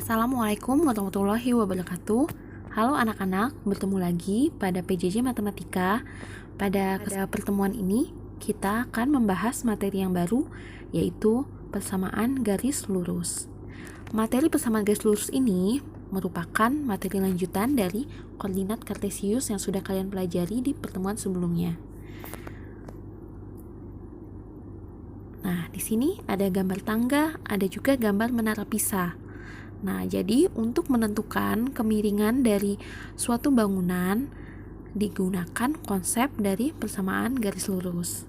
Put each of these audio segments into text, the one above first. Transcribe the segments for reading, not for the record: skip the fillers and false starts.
Assalamualaikum warahmatullahi wabarakatuh. Halo anak-anak, bertemu lagi pada PJJ Matematika. Pada pertemuan ini, kita akan membahas materi yang baru, yaitu persamaan garis lurus. Materi persamaan garis lurus ini merupakan materi lanjutan dari koordinat kartesius yang sudah kalian pelajari di pertemuan sebelumnya. Nah, di sini ada gambar tangga, ada juga gambar menara Pisa. Nah, jadi untuk menentukan kemiringan dari suatu bangunan digunakan konsep dari persamaan garis lurus.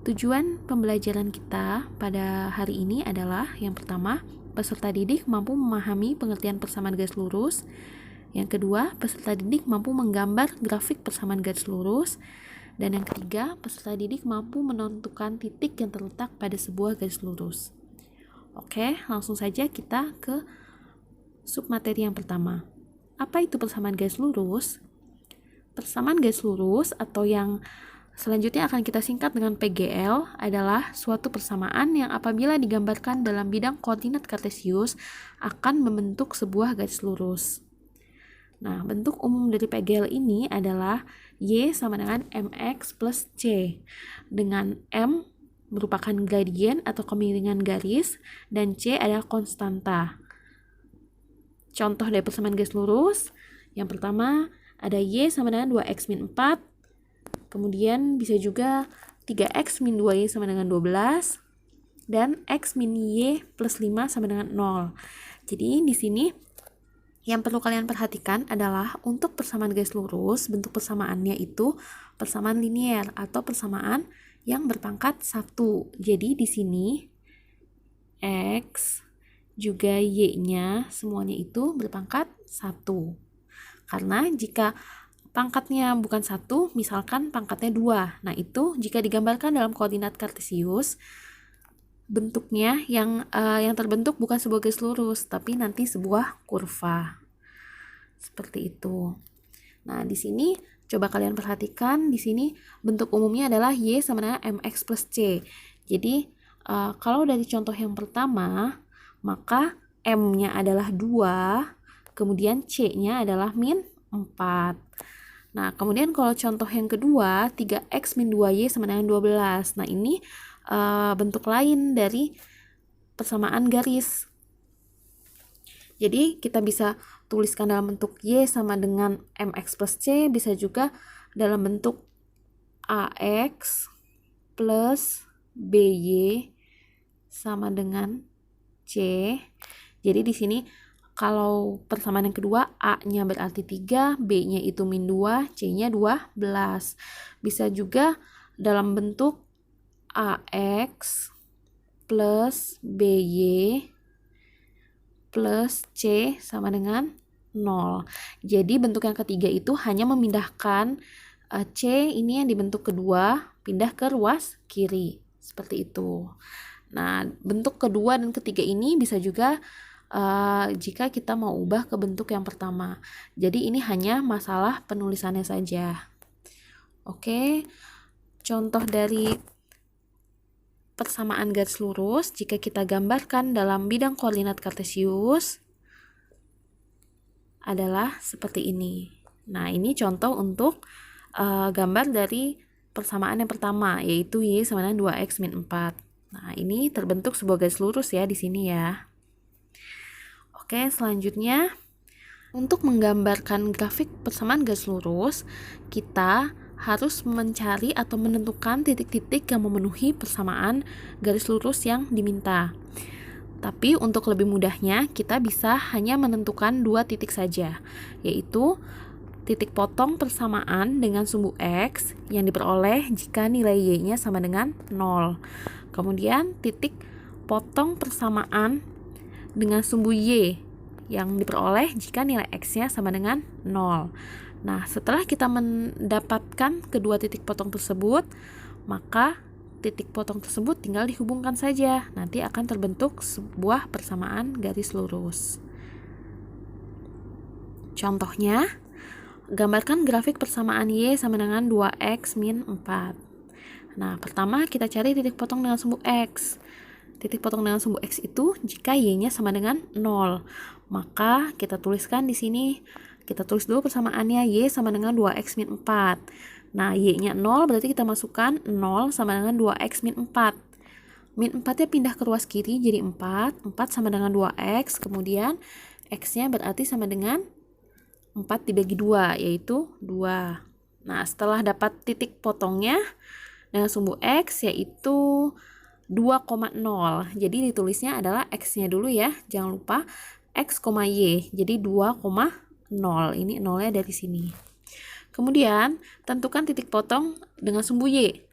Tujuan pembelajaran kita pada hari ini adalah yang pertama, peserta didik mampu memahami pengertian persamaan garis lurus. Yang kedua, peserta didik mampu menggambar grafik persamaan garis lurus. Dan yang ketiga, peserta didik mampu menentukan titik yang terletak pada sebuah garis lurus. Oke, langsung saja kita ke submateri yang pertama. Apa itu persamaan garis lurus? Persamaan garis lurus atau yang selanjutnya akan kita singkat dengan PGL adalah suatu persamaan yang apabila digambarkan dalam bidang koordinat kartesius akan membentuk sebuah garis lurus. Nah, bentuk umum dari PGL ini adalah Y sama dengan MX plus C, dengan M merupakan gradien atau kemiringan garis, dan C adalah konstanta. Contoh dari persamaan garis lurus, yang pertama ada Y sama dengan 2X min 4, kemudian bisa juga 3X min 2Y sama dengan 12, dan X min Y plus 5 sama dengan 0. Jadi di sini yang perlu kalian perhatikan adalah untuk persamaan garis lurus, bentuk persamaannya itu persamaan linier atau persamaan yang berpangkat 1. Jadi di sini X juga Y-nya semuanya itu berpangkat 1. Karena jika pangkatnya bukan 1, misalkan pangkatnya 2. Nah, itu jika digambarkan dalam koordinat kartesius, bentuknya yang terbentuk bukan sebuah garis lurus, tapi nanti sebuah kurva. Seperti itu. Nah, di sini coba kalian perhatikan, di sini bentuk umumnya adalah Y sama dengan MX plus C. Jadi, kalau dari contoh yang pertama, maka M-nya adalah 2, kemudian C-nya adalah min 4. Nah, kemudian kalau contoh yang kedua, 3X min 2Y sama dengan 12. Nah, ini bentuk lain dari persamaan garis. Jadi, kita bisa tuliskan dalam bentuk Y sama dengan MX plus C, bisa juga dalam bentuk AX plus BY sama dengan C. Jadi di sini kalau persamaan yang kedua, A-nya berarti 3, B-nya itu min 2, C-nya 12. Bisa juga dalam bentuk AX plus BY plus C sama dengan 0. Jadi bentuk yang ketiga itu hanya memindahkan C ini yang dibentuk kedua pindah ke ruas kiri. Seperti itu. Nah, bentuk kedua dan ketiga ini bisa juga jika kita mau ubah ke bentuk yang pertama. Jadi ini hanya masalah penulisannya saja. Oke, contoh dari persamaan garis lurus jika kita gambarkan dalam bidang koordinat kartesius adalah seperti ini. Nah, ini contoh untuk gambar dari persamaan yang pertama, yaitu Y sama dengan 2X min 4. Nah, ini terbentuk sebuah garis lurus ya di sini ya. Oke, selanjutnya untuk menggambarkan grafik persamaan garis lurus, kita harus mencari atau menentukan titik-titik yang memenuhi persamaan garis lurus yang diminta. Tapi untuk lebih mudahnya, kita bisa hanya menentukan 2 titik saja, yaitu titik potong persamaan dengan sumbu X yang diperoleh jika nilai Y-nya sama dengan 0. Kemudian titik potong persamaan dengan sumbu Y yang diperoleh jika nilai X-nya sama dengan 0. Nah, setelah kita mendapatkan kedua titik potong tersebut, maka titik potong tersebut tinggal dihubungkan saja. Nanti akan terbentuk sebuah persamaan garis lurus. Contohnya, gambarkan grafik persamaan Y sama dengan 2X min 4. Nah, pertama kita cari titik potong dengan sumbu X. titik potong dengan sumbu X itu jika Y-nya sama dengan 0. Maka kita tuliskan di sini, kita tulis dulu persamaannya, Y sama dengan 2X min 4. Nah, Y-nya 0 berarti kita masukkan 0 sama dengan 2X min 4. Min 4-nya pindah ke ruas kiri jadi 4. 4 sama dengan 2X, kemudian X-nya berarti sama dengan 4 dibagi 2, yaitu 2. Nah, setelah dapat titik potongnya dengan sumbu X, yaitu 2,0. Jadi ditulisnya adalah X-nya dulu ya. Jangan lupa X, Y. Jadi 2,0. Ini 0-nya dari sini. Kemudian, tentukan titik potong dengan sumbu Y.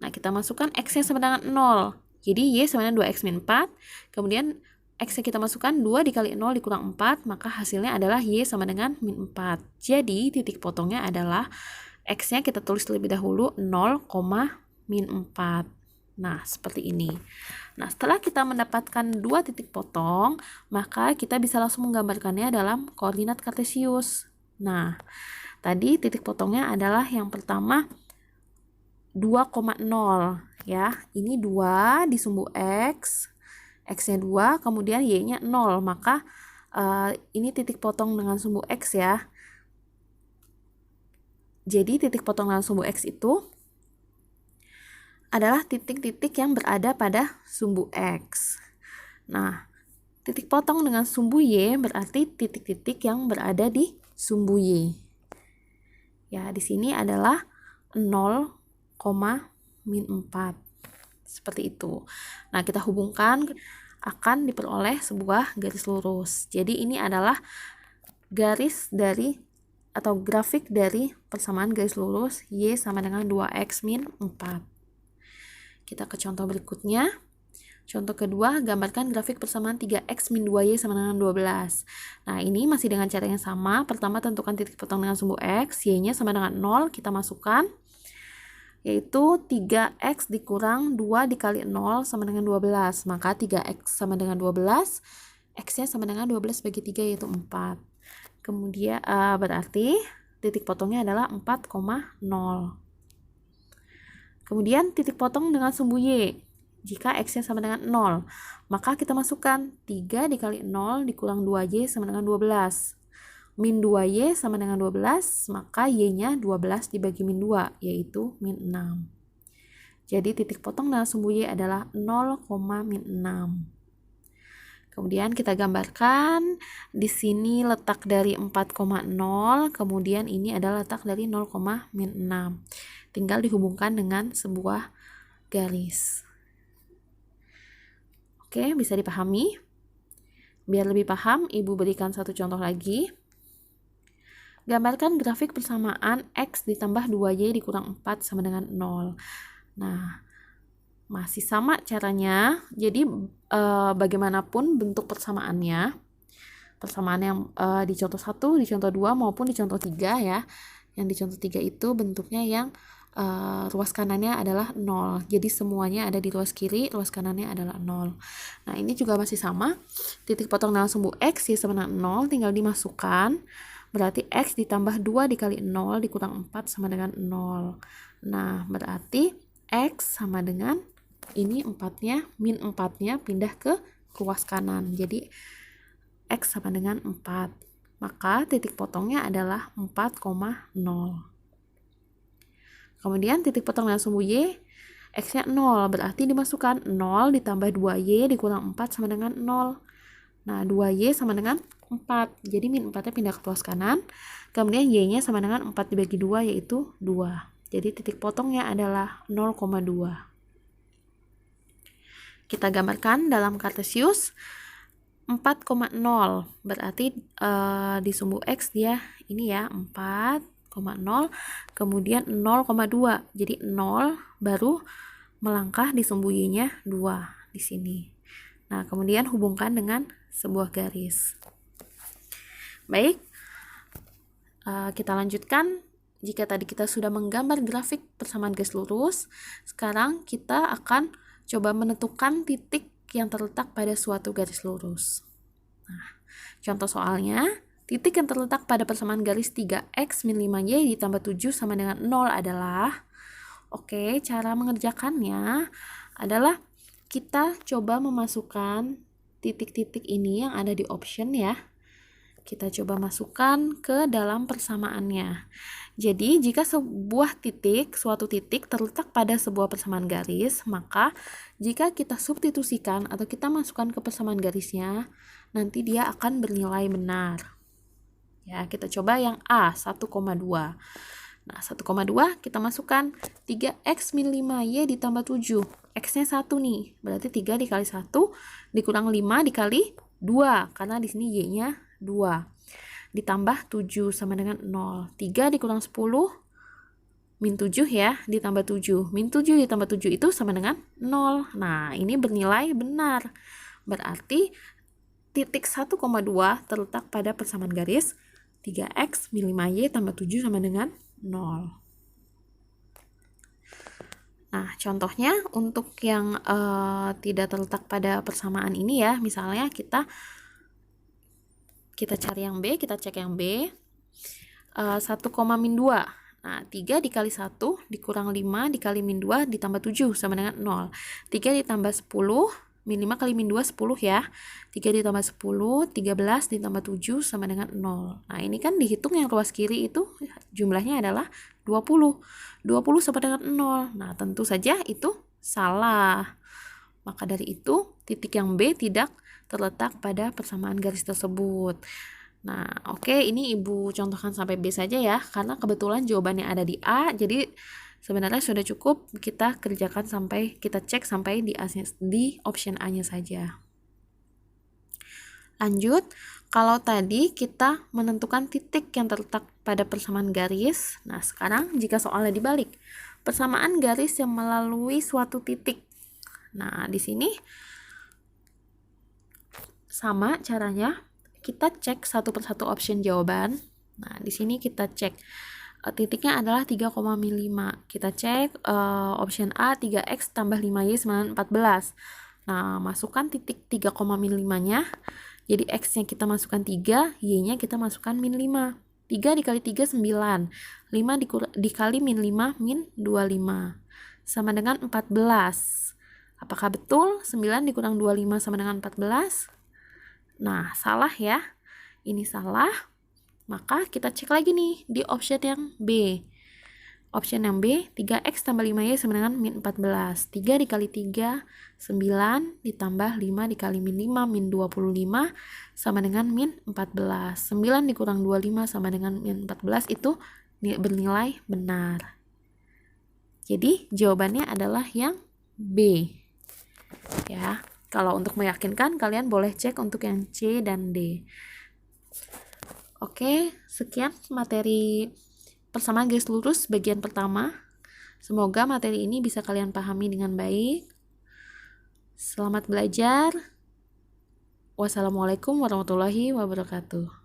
Nah, kita masukkan X-nya sama dengan 0. Jadi Y sama dengan 2X min 4. Kemudian X-nya kita masukkan 2 dikali 0 dikurang 4. Maka hasilnya adalah Y sama dengan min 4. Jadi titik potongnya adalah X-nya kita tulis terlebih dahulu 0, min 4. Nah, seperti ini. Nah, setelah kita mendapatkan dua titik potong, maka kita bisa langsung menggambarkannya dalam koordinat kartesius. Nah, tadi titik potongnya adalah yang pertama 2,0 ya. Ini 2 di sumbu X, X-nya 2, kemudian Y-nya 0. Maka ini titik potong dengan sumbu X ya. Jadi titik potong dengan sumbu X itu adalah titik-titik yang berada pada sumbu X. Nah, titik potong dengan sumbu Y berarti titik-titik yang berada di sumbu Y. Ya, di sini adalah 0, min 4. Seperti itu. Nah, kita hubungkan akan diperoleh sebuah garis lurus. Jadi ini adalah garis dari atau grafik dari persamaan garis lurus Y sama dengan 2X min 4. Kita ke contoh berikutnya. Contoh kedua, gambarkan grafik persamaan 3X min 2Y sama dengan 12. Nah, ini masih dengan cara yang sama. Pertama, tentukan titik potong dengan sumbu X. Y-nya sama dengan 0, kita masukkan. Yaitu 3X dikurang 2 dikali 0 sama dengan 12. Maka 3X sama dengan 12. X-nya sama dengan 12 bagi 3, yaitu 4. Kemudian, berarti titik potongnya adalah 4,0. Kemudian titik potong dengan sumbu Y. Jika X-nya sama dengan 0, maka kita masukkan 3 dikali 0 dikurang 2Y sama dengan 12. Min 2Y sama dengan 12, maka Y-nya 12 dibagi min 2, yaitu min 6. Jadi titik potong dengan sumbu Y adalah 0, min 6. Kemudian kita gambarkan di sini letak dari 4,0, kemudian ini adalah letak dari 0, min 6. Tinggal dihubungkan dengan sebuah garis. Oke, bisa dipahami? Biar lebih paham, Ibu berikan satu contoh lagi. Gambarkan grafik persamaan X ditambah 2Y dikurang 4 sama dengan 0. Nah, masih sama caranya. Jadi, bagaimanapun bentuk persamaannya, persamaan yang di contoh 1, di contoh 2, maupun di contoh 3 ya. Yang di contoh 3 itu bentuknya yang ruas kanannya adalah 0. Jadi semuanya ada di ruas kiri, ruas kanannya adalah 0. Nah, ini juga masih sama. Titik potong dengan sumbu X Y sama dengan 0 tinggal dimasukkan. Berarti X ditambah 2 dikali 0 dikurang 4 sama dengan 0. Nah, berarti X sama dengan ini 4-nya, min 4-nya pindah ke ruas kanan. Jadi X sama dengan 4. Maka titik potongnya adalah 4,0. Kemudian titik potong dengan sumbu Y, X-nya 0, berarti dimasukkan 0 ditambah 2Y dikurang 4 sama dengan 0. Nah, 2Y sama dengan 4, jadi min 4-nya pindah ke ruas kanan. Kemudian Y-nya sama dengan 4 dibagi 2, yaitu 2. Jadi titik potongnya adalah 0,2. Kita gambarkan dalam kartesius 4,0, berarti di sumbu X dia ini ya, 4,0, kemudian 0,2. Jadi 0 baru melangkah di sumbu Y-nya 2 di sini. Nah, kemudian hubungkan dengan sebuah garis. Baik, kita lanjutkan. Jika tadi kita sudah menggambar grafik persamaan garis lurus, sekarang kita akan coba menentukan titik yang terletak pada suatu garis lurus. Nah, contoh soalnya, titik yang terletak pada persamaan garis 3X min 5Y ditambah 7 sama dengan 0 adalah, cara mengerjakannya adalah kita coba memasukkan titik-titik ini yang ada di option ya. Kita coba masukkan ke dalam persamaannya. Jadi, jika suatu titik terletak pada sebuah persamaan garis, maka jika kita substitusikan atau kita masukkan ke persamaan garisnya, nanti dia akan bernilai benar. Ya, kita coba yang A, 1,2. Nah, 1,2 kita masukkan 3x min 5y ditambah 7. X-nya 1 nih, berarti 3 dikali 1 dikurang 5 dikali 2, karena di sini y-nya 2. Ditambah 7 sama dengan 0. 3 dikurang 10 min 7 ya, ditambah 7. Min 7 ditambah 7 itu sama dengan 0. Nah, ini bernilai benar. Berarti titik 1,2 terletak pada persamaan garis 3x min 5y tambah 7 sama dengan 0. Nah, contohnya untuk yang tidak terletak pada persamaan ini ya, misalnya kita cari yang B, kita cek yang B, 1, min 2. Nah, 3 dikali 1 dikurang 5 dikali min 2 ditambah 7 sama dengan 0. 3 ditambah 10, min 5 kali min 2, 10 ya. 3 ditambah 10, 13 ditambah 7 sama dengan 0. Nah, ini kan dihitung yang ruas kiri itu jumlahnya adalah 20. 20 sama dengan 0. Nah, tentu saja itu salah. Maka dari itu, titik yang B tidak terletak pada persamaan garis tersebut. Nah, oke, ini Ibu contohkan sampai B saja ya, karena kebetulan jawabannya ada di A, jadi sebenarnya sudah cukup kita kerjakan sampai, kita cek sampai di option A-nya saja. Lanjut, kalau tadi kita menentukan titik yang terletak pada persamaan garis, nah sekarang jika soalnya dibalik, persamaan garis yang melalui suatu titik. Nah, di sini sama caranya, kita cek satu persatu option jawaban. Nah, di sini kita cek titiknya adalah 3,5. Kita cek option A 3x tambah 5y sama 14. Nah, masukkan titik 3,5-nya. Jadi x-nya kita masukkan 3, y-nya kita masukkan min 5. 3 dikali 3 9. 5 dikali min 5 min 25. Sama dengan 14. Apakah betul 9 dikurang 25 sama dengan 14? Nah, salah ya. Ini salah. Maka kita cek lagi nih di option yang B. Option yang B, 3x tambah 5y sama dengan min 14. 3 dikali 3, 9 ditambah 5 dikali min 5, min 25 sama dengan min 14. 9 dikurang 25 sama dengan min 14 itu bernilai benar. Jadi jawabannya adalah yang B. Ya, kalau untuk meyakinkan kalian boleh cek untuk yang C dan D. Oke, sekian materi persamaan garis lurus bagian pertama. Semoga materi ini bisa kalian pahami dengan baik. Selamat belajar. Wassalamualaikum warahmatullahi wabarakatuh.